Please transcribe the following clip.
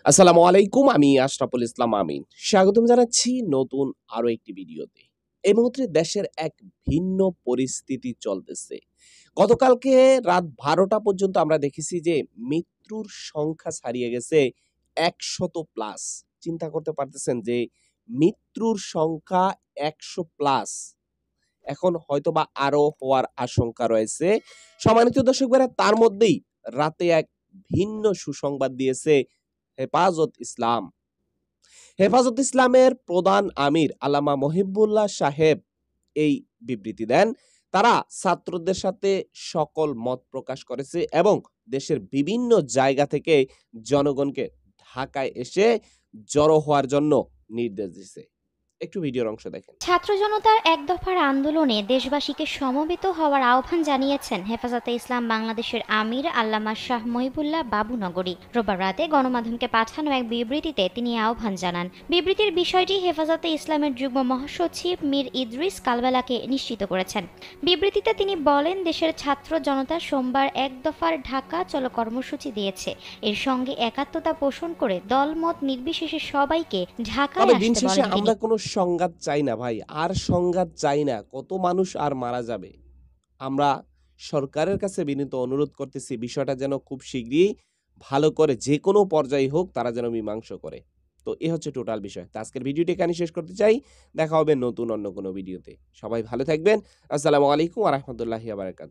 আসসালামু আলাইকুম। আমি আশরাফুল ইসলাম আমিন। স্বাগতম জানাচ্ছি নতুন আরো একটি ভিডিওতে। এই মুহূর্তে দেশের এক ভিন্ন পরিস্থিতি চলতেছে। গতকালকে রাত ১২টা পর্যন্ত আমরা দেখেছি যে মৃত্যুর সংখ্যা ছাড়িয়ে গেছে ১০০ প্লাস। চিন্তা করতে পারতেছেন যে মৃত্যুর সংখ্যা ১০০ প্লাস। এখন হয়তোবা আরো হওয়ার আশঙ্কা রয়েছে। সম্মানিত দর্শক ভাইরা, তার মধ্যেই রাতে এক ভিন্ন সুসংবাদ দিয়েছে হেফাজত ইসলাম। হেফাজত ইসলামের প্রধান আমির আল্লামা মহিবুল্লাহ সাহেব এই বিবৃতি দেন। তারা ছাত্রদের সাথে সকল মত প্রকাশ করেছে এবং দেশের বিভিন্ন জায়গা থেকে জনগণকে ঢাকায় এসে জড়ো হওয়ার জন্য নির্দেশ দিছে। একটু ভিডিওর অংশ দেখেন। ছাত্র জনতার এক দফার আন্দোলনে দেশবাসীকে সমবেত হওয়ার আহ্বান জানিয়েছেন হেফাজতে ইসলাম বাংলাদেশের আমির আল্লামা শাহ মহিবুল্লাহ বাবুনগরী। রোববার রাতে গণমাধ্যমকে পাঠানো এক বিবৃতিতে তিনি আহ্বান জানান। বিবৃতির বিষয়টি হেফাজতে ইসলামের যুগ্ম মহাসচিব মীর ইদ্রিস কালবেলাকে নিশ্চিত করেছেন। বিবৃতিতে তিনি বলেন, দেশের ছাত্র জনতা সোমবার এক দফার ঢাকা চলো কর্মসূচি দিয়েছে। এর সঙ্গে একাত্মতা পোষণ করে দলমত নির্বিশেষে সবাইকে ঢাকায় তবে দিন আসতে শেষে বলেন তিনি। আমরা কোনো সংঘাত চাই না ভাই। আর সংঘাত চাই না। কত মানুষ আর মারা যাবে? আমরা সরকারের কাছে বিনীত অনুরোধ করতেছি বিষয়টা যেন খুব শিগগিরই ভালো করে যেকোনো পর্যায়ে হোক তারা যেন মীমাংসা করে। তো এ হচ্ছে টোটাল বিষয়। তো আজকের ভিডিওটি এখানেই শেষ করতে চাই। দেখা হবে নতুন অন্য কোনো ভিডিওতে। সবাই ভালো থাকবেন। আসসালামু আলাইকুম ওয়া রাহমাতুল্লাহি ওয়া বারাকাতুহু।